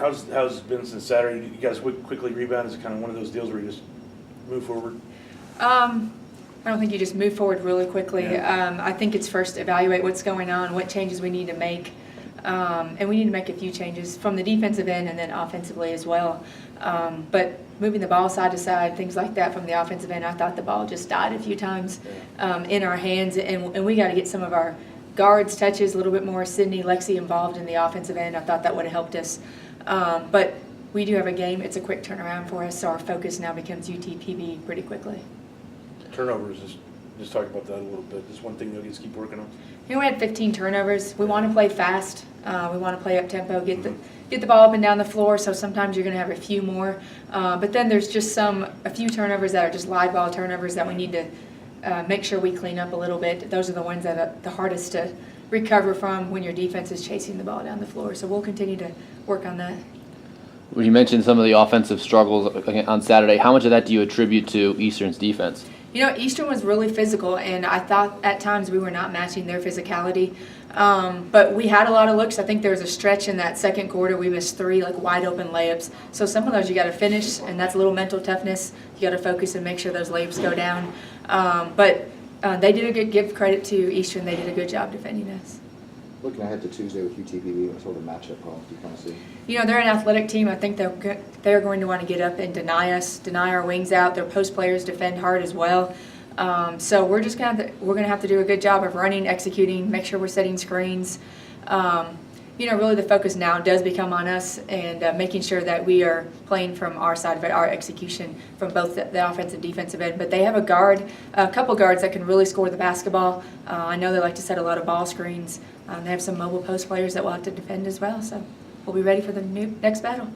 how's it been since Saturday? You guys quickly rebound? Is it kind of one of those deals where you just move forward? I don't think you just move forward really quickly. Yeah. I think it's first evaluate what's going on, what changes we need to make. And we need to make a few changes from the defensive end and then offensively as well. But moving the ball side to side, things like that from the offensive end, I thought the ball just died a few times in our hands. And we got to get some of our guards touches, a little bit more Sydney, Lexi involved in the offensive end. I thought that would have helped us. But we do have a game. It's a quick turnaround for us, so our focus now becomes UTPB pretty quickly. Turnovers, just talk about that a little bit. Just one thing you'll just keep working on. You know, we had 15 turnovers. We want to play fast. We want to play up tempo, get the ball up and down the floor. So sometimes you're going to have a few more, but then there's just a few turnovers that are just live ball turnovers that we need to make sure we clean up a little bit. Those are the ones that are the hardest to recover from when your defense is chasing the ball down the floor. So we'll continue to work on that. When you mentioned some of the offensive struggles on Saturday, how much of that do you attribute to Eastern's defense? You know, Eastern was really physical, and I thought at times we were not matching their physicality. But we had a lot of looks. I think there was a stretch in that second quarter. We missed 3 wide open layups. So some of those you got to finish, and that's a little mental toughness. You got to focus and make sure those layups go down. But they did a good. Give credit to Eastern. They did a good job defending us. Looking ahead to Tuesday with UTPB, what sort of matchup problems do you kind of see? You know, they're an athletic team. I think they're going to want to get up and deny our wings out. Their post players defend hard as well. So we're just going to have to do a good job of running, executing, make sure we're setting screens. You know, really the focus now does become on us and making sure that we are playing from our side of it, our execution from both the offensive and defensive end. But they have a couple guards that can really score the basketball. I know they like to set a lot of ball screens. They have some mobile post players that will have to defend as well. So we'll be ready for the next battle.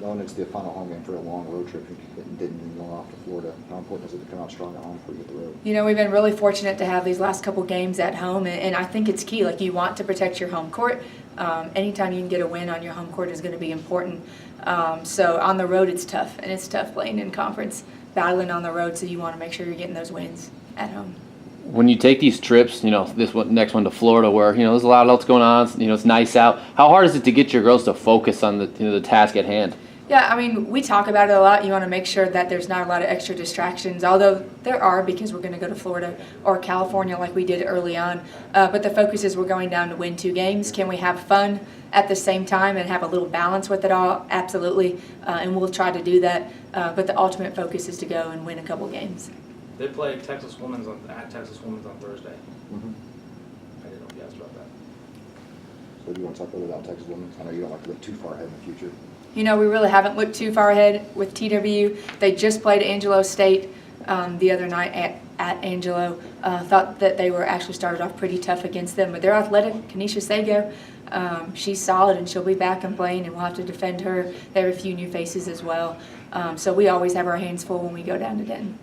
Going into the final home game for a long road trip and didn't go off to Florida, how important is it to come out strong at home before you hit the road? You know, we've been really fortunate to have these last couple games at home, and I think it's key. Like, you want to protect your home court. Anytime you can get a win on your home court is going to be important. So on the road, it's tough, and it's tough playing in conference, battling on the road, so you want to make sure you're getting those wins at home. When you take these trips, you know, next one to Florida, where, you know, there's a lot else going on, you know, it's nice out. How hard is it to get your girls to focus on the task at hand? Yeah, I mean, we talk about it a lot. You want to make sure that there's not a lot of extra distractions, although there are, because we're going to go to Florida or California like we did early on. But the focus is we're going down to win 2 games. Can we have fun at the same time and have a little balance with it all? Absolutely, and we'll try to do that. But the ultimate focus is to go and win a couple games. They play Texas Women's at Texas Women's on Thursday. Mm-hmm. I didn't know if you asked about that. So do you want to talk a little about Texas Women's? I know you don't like to look too far ahead in the future. You know, we really haven't looked too far ahead with TW. They just played Angelo State the other night at Angelo. Thought that they were actually started off pretty tough against them, but they're athletic. Kanisha Sago, she's solid, and she'll be back and playing, and we'll have to defend her. They have a few new faces as well. So we always have our hands full when we go down to Denton.